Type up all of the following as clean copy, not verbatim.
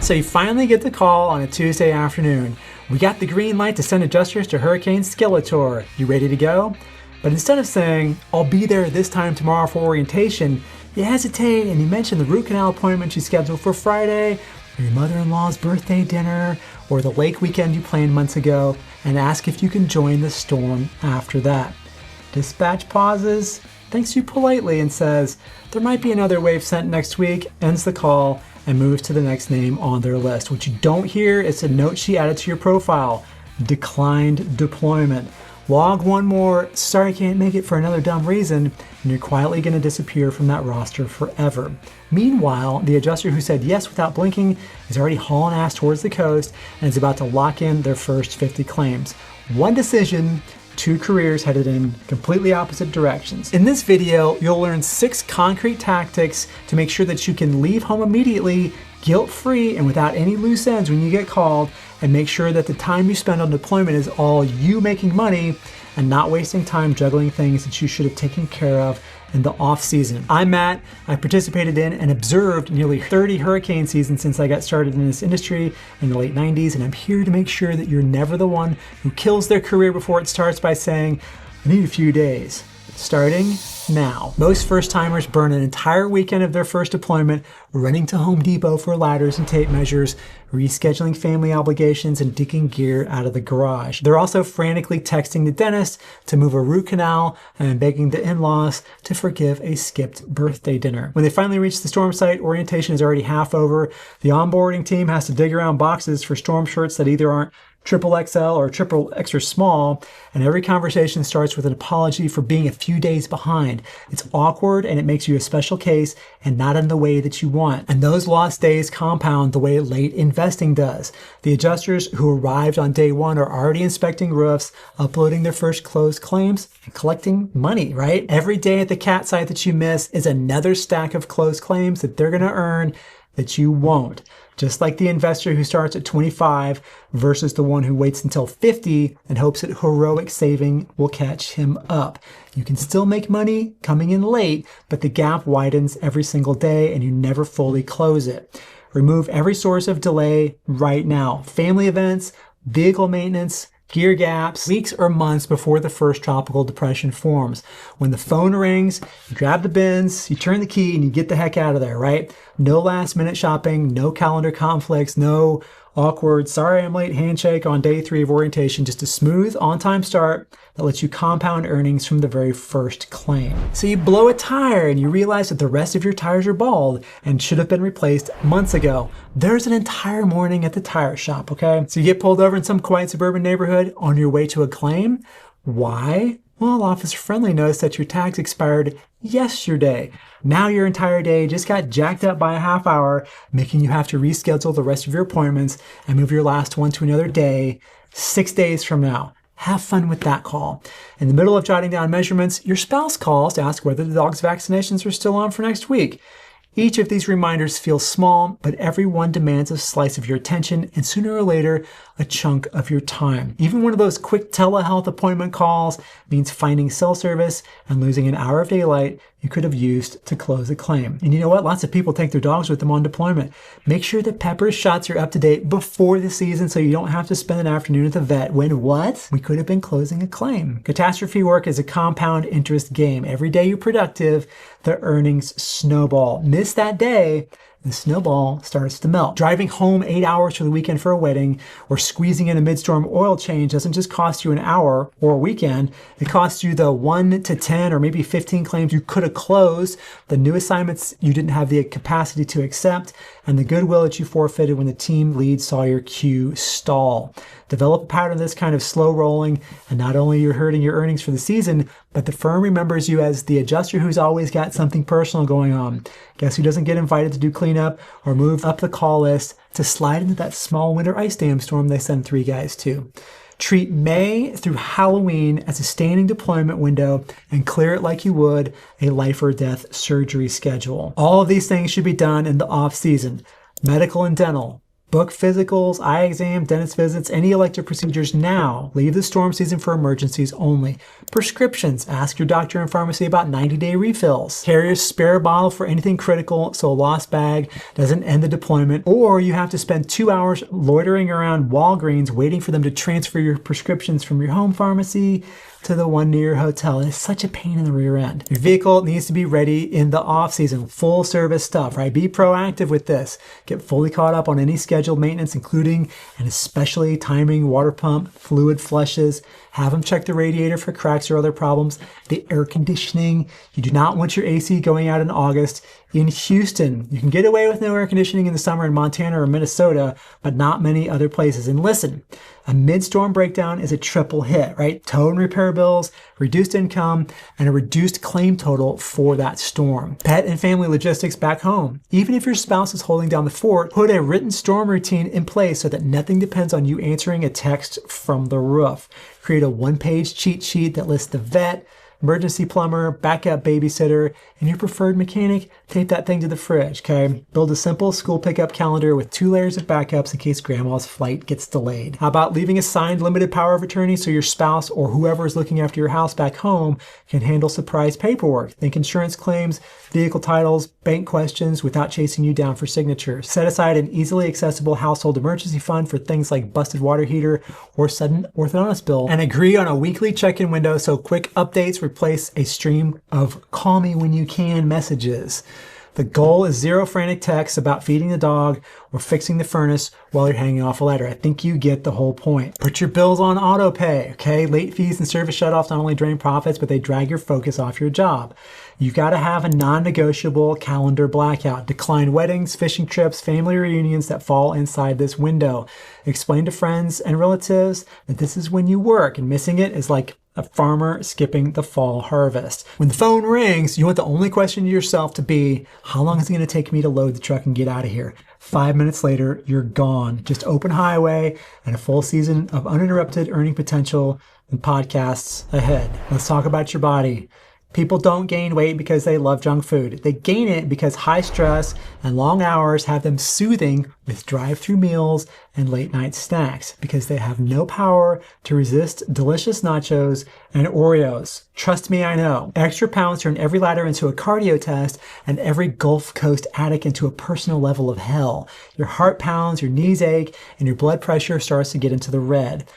So you finally get the call on a Tuesday afternoon. We got the green light to send adjusters to Hurricane Skeletor. You ready to go? But instead of saying, I'll be there this time tomorrow for orientation, you hesitate and you mention the root canal appointment you scheduled for Friday, or your mother-in-law's birthday dinner, or the lake weekend you planned months ago, and ask if you can join the storm after that. Dispatch pauses, thanks you politely, and says, there might be another wave sent next week, ends the call, and moves to the next name on their list. What you don't hear is a note she added to your profile: declined deployment. Log one more, sorry can't make it for another dumb reason, and you're quietly going to disappear from that roster forever. Meanwhile, the adjuster who said yes without blinking is already hauling ass towards the coast and is about to lock in their first 50 claims. One decision, two careers headed in completely opposite directions. In this video, you'll learn 6 concrete tactics to make sure that you can leave home immediately, guilt-free and without any loose ends when you get called, and make sure that the time you spend on deployment is all you making money and not wasting time juggling things that you should have taken care of in the off season. I'm Matt. I participated in and observed nearly 30 hurricane seasons since I got started in this industry in the late 90s, and I'm here to make sure that you're never the one who kills their career before it starts by saying, I need a few days. Starting now. Most first timers burn an entire weekend of their first deployment running to Home Depot for ladders and tape measures, rescheduling family obligations, and digging gear out of the garage. They're also frantically texting the dentist to move a root canal and begging the in-laws to forgive a skipped birthday dinner. When they finally reach the storm site, orientation is already half over. The onboarding team has to dig around boxes for storm shirts that either aren't triple XL or triple extra small, and every conversation starts with an apology for being a few days behind. It's awkward and it makes you a special case and not in the way that you want. And those lost days compound the way late investing does. The adjusters who arrived on day one are already inspecting roofs, uploading their first closed claims, and collecting money, right? Every day at the CAT site that you miss is another stack of closed claims that they're going to earn that you won't. Just like the investor who starts at 25 versus the one who waits until 50 and hopes that heroic saving will catch him up. You can still make money coming in late, but the gap widens every single day and you never fully close it. Remove every source of delay right now. Family events, vehicle maintenance, gear gaps, weeks or months before the first tropical depression forms. When the phone rings, you grab the bins, you turn the key, and you get the heck out of there, right? No last minute shopping, no calendar conflicts, no awkward, sorry I'm late handshake on day 3 of orientation, just a smooth on-time start that lets you compound earnings from the very first claim. So you blow a tire and you realize that the rest of your tires are bald and should have been replaced months ago. There's an entire morning at the tire shop, okay? So you get pulled over in some quiet suburban neighborhood on your way to a claim. Why? Well, Officer Friendly noticed that your tags expired yesterday. Now your entire day just got jacked up by a half hour, making you have to reschedule the rest of your appointments and move your last one to another day, 6 days from now. Have fun with that call. In the middle of jotting down measurements, your spouse calls to ask whether the dog's vaccinations are still on for next week. Each of these reminders feels small, but every one demands a slice of your attention and sooner or later, a chunk of your time. Even one of those quick telehealth appointment calls means finding cell service and losing an hour of daylight you could have used to close a claim. And you know what? Lots of people take their dogs with them on deployment. Make sure that Pepper's shots are up to date before the season so you don't have to spend an afternoon at the vet when what? We could have been closing a claim. Catastrophe work is a compound interest game. Every day you're productive, the earnings snowball. Miss that day, the snowball starts to melt. Driving home 8 hours for the weekend for a wedding or squeezing in a mid-storm oil change doesn't just cost you an hour or a weekend. It costs you the 1 to 10 or maybe 15 claims you could have closed, the new assignments you didn't have the capacity to accept, and the goodwill that you forfeited when the team lead saw your queue stall. Develop a pattern of this kind of slow rolling, and not only you're hurting your earnings for the season, but the firm remembers you as the adjuster who's always got something personal going on. Guess who doesn't get invited to do cleanup or move up the call list to slide into that small winter ice dam storm they send 3 guys to? Treat May through Halloween as a standing deployment window and clear it like you would a life or death surgery schedule. All of these things should be done in the off season. Medical and dental, Book physicals, eye exam, dentist visits, any elective procedures now. Leave the storm season for emergencies only. Prescriptions. Ask your doctor and pharmacy about 90-day refills. Carry a spare bottle for anything critical so a lost bag doesn't end the deployment, or you have to spend 2 hours loitering around Walgreens waiting for them to transfer your prescriptions from your home pharmacy to the one near your hotel. It's such a pain in the rear end. Your vehicle needs to be ready in the off season, full service stuff, right? Be proactive with this. Get fully caught up on any scheduled maintenance, including and especially timing, water pump, fluid flushes. Have them check the radiator for cracks or other problems. The air conditioning. You do not want your AC going out in August. In Houston, you can get away with no air conditioning in the summer in Montana or Minnesota, but not many other places. And listen, a mid-storm breakdown is a triple hit, right? Tow and repair bills, reduced income, and a reduced claim total for that storm. Pet and family logistics back home. Even if your spouse is holding down the fort, put a written storm routine in place so that nothing depends on you answering a text from the roof. Create a one-page cheat sheet that lists the vet, emergency plumber, backup babysitter, and your preferred mechanic. Tape that thing to the fridge, okay? Build a simple school pickup calendar with 2 layers of backups in case grandma's flight gets delayed. How about leaving a signed limited power of attorney so your spouse or whoever is looking after your house back home can handle surprise paperwork? Think insurance claims, vehicle titles, bank questions without chasing you down for signatures. Set aside an easily accessible household emergency fund for things like busted water heater or sudden orthodontist bill, and agree on a weekly check-in window so quick updates replace a stream of call me when you can messages. The goal is 0 frantic texts about feeding the dog or fixing the furnace while you're hanging off a ladder. I think you get the whole point. Put your bills on auto pay, okay? Late fees and service shutoffs not only drain profits, but they drag your focus off your job. You got to have a non-negotiable calendar blackout. Decline weddings, fishing trips, family reunions that fall inside this window. Explain to friends and relatives that this is when you work, and missing it is like a farmer skipping the fall harvest. When the phone rings, you want the only question to yourself to be, how long is it going to take me to load the truck and get out of here? 5 minutes later, you're gone. Just open highway and a full season of uninterrupted earning potential and podcasts ahead. Let's talk about your body. People don't gain weight because they love junk food. They gain it because high stress and long hours have them soothing with drive-through meals and late-night snacks because they have no power to resist delicious nachos and Oreos. Trust me, I know. Extra pounds turn every ladder into a cardio test and every Gulf Coast attic into a personal level of hell. Your heart pounds, your knees ache, and your blood pressure starts to get into the red.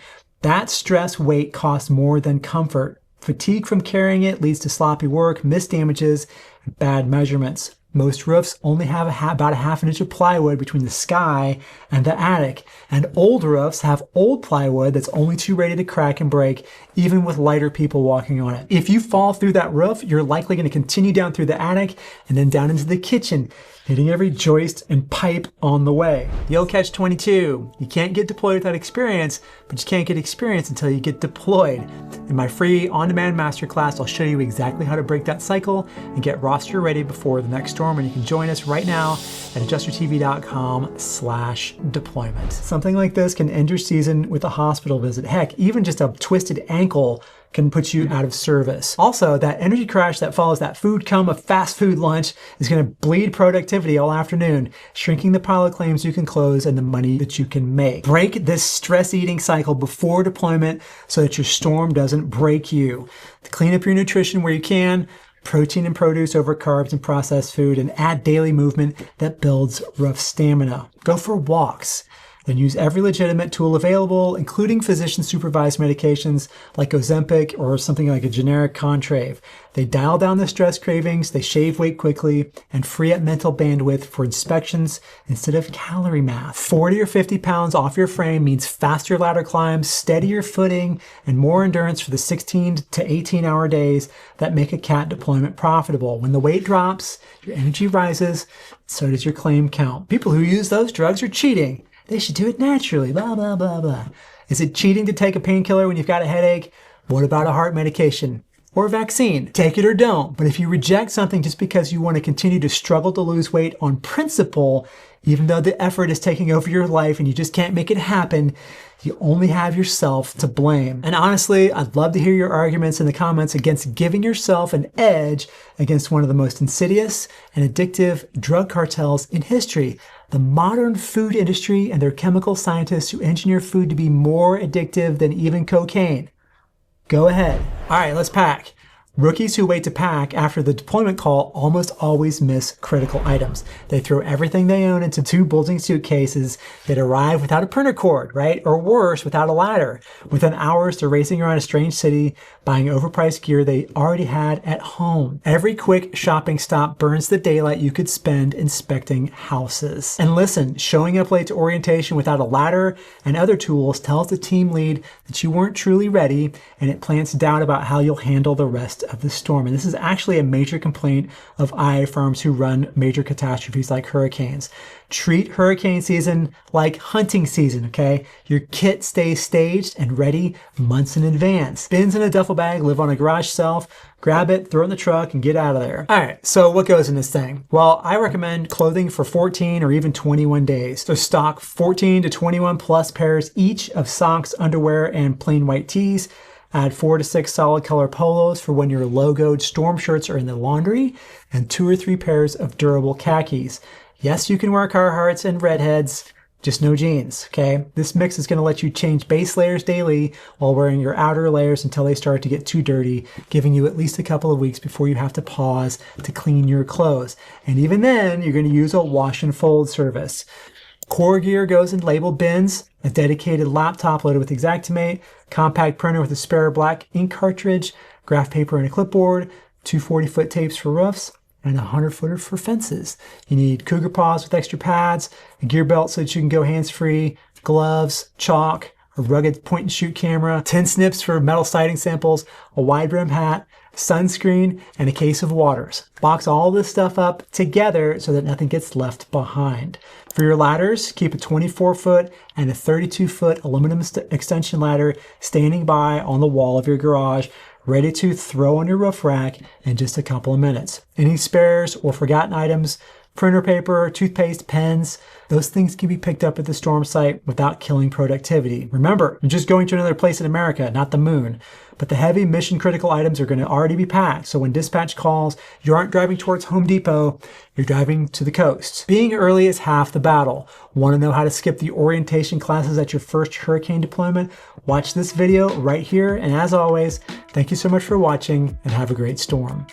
That stress weight costs more than comfort. Fatigue from carrying it leads to sloppy work, missed damages, and bad measurements. Most roofs only have about a half an inch of plywood between the sky and the attic, and old roofs have old plywood that's only too ready to crack and break, even with lighter people walking on it. If you fall through that roof, you're likely going to continue down through the attic and then down into the kitchen, hitting every joist and pipe on the way. The old catch-22, you can't get deployed without experience, but you can't get experience until you get deployed. In my free on-demand masterclass, I'll show you exactly how to break that cycle and get roster ready before the next storm, and you can join us right now at adjustertv.com/deployment. Something like this can end your season with a hospital visit. Heck, even just a twisted ankle can put you out of service. Also, that energy crash that follows that food coma fast food lunch is going to bleed productivity all afternoon, shrinking the pile of claims you can close and the money that you can make. Break this stress eating cycle before deployment so that your storm doesn't break you. To clean up your nutrition where you can, protein and produce over carbs and processed food, and add daily movement that builds rough stamina. Go for walks. Then use every legitimate tool available, including physician-supervised medications like Ozempic or something like a generic Contrave. They dial down the stress cravings, they shave weight quickly, and free up mental bandwidth for inspections instead of calorie math. 40 or 50 pounds off your frame means faster ladder climbs, steadier footing, and more endurance for the 16 to 18-hour days that make a CAT deployment profitable. When the weight drops, your energy rises, so does your claim count. People who use those drugs are cheating. They should do it naturally, blah, blah, blah, blah. Is it cheating to take a painkiller when you've got a headache? What about a heart medication or a vaccine? Take it or don't. But if you reject something just because you want to continue to struggle to lose weight on principle, even though the effort is taking over your life and you just can't make it happen, you only have yourself to blame. And honestly, I'd love to hear your arguments in the comments against giving yourself an edge against one of the most insidious and addictive drug cartels in history. The modern food industry and their chemical scientists who engineer food to be more addictive than even cocaine. Go ahead. All right, let's pack. Rookies who wait to pack after the deployment call almost always miss critical items. They throw everything they own into 2 bulging suitcases that arrive without a printer cord, right? Or worse, without a ladder. Within hours, they're racing around a strange city, buying overpriced gear they already had at home. Every quick shopping stop burns the daylight you could spend inspecting houses. And listen, showing up late to orientation without a ladder and other tools tells the team lead that you weren't truly ready, and it plants doubt about how you'll handle the rest of the storm. And this is actually a major complaint of IA firms who run major catastrophes like hurricanes. Treat hurricane season like hunting season, okay? Your kit stays staged and ready months in advance. Bins in a duffel bag live on a garage shelf. Grab it, throw it in the truck, and get out of there. All right, so what goes in this thing? Well, I recommend clothing for 14 or even 21 days. So stock 14 to 21 plus pairs each of socks, underwear, and plain white tees. Add 4 to 6 solid color polos for when your logoed storm shirts are in the laundry, and 2 or 3 pairs of durable khakis. Yes, you can wear Carhartts and Redheads, just no jeans, okay? This mix is gonna let you change base layers daily while wearing your outer layers until they start to get too dirty, giving you at least a couple of weeks before you have to pause to clean your clothes. And even then, you're gonna use a wash and fold service. Core gear goes in labeled bins, a dedicated laptop loaded with Xactimate, compact printer with a spare black ink cartridge, graph paper and a clipboard, 2 40-foot tapes for roofs, and a 100-footer for fences. You need cougar paws with extra pads, a gear belt so that you can go hands-free, gloves, chalk, a rugged point-and-shoot camera, 10 snips for metal siding samples, a wide-brim hat, sunscreen, and a case of waters. Box all this stuff up together so that nothing gets left behind. For your ladders, keep a 24-foot and a 32-foot aluminum extension ladder standing by on the wall of your garage, ready to throw on your roof rack in just a couple of minutes. Any spares or forgotten items, printer paper, toothpaste, pens, those things can be picked up at the storm site without killing productivity. Remember, you're just going to another place in America, not the moon. But the heavy mission critical items are going to already be packed. So when dispatch calls, you aren't driving towards Home Depot, you're driving to the coast. Being early is half the battle. Want to know how to skip the orientation classes at your first hurricane deployment? Watch this video right here. And as always, thank you so much for watching and have a great storm.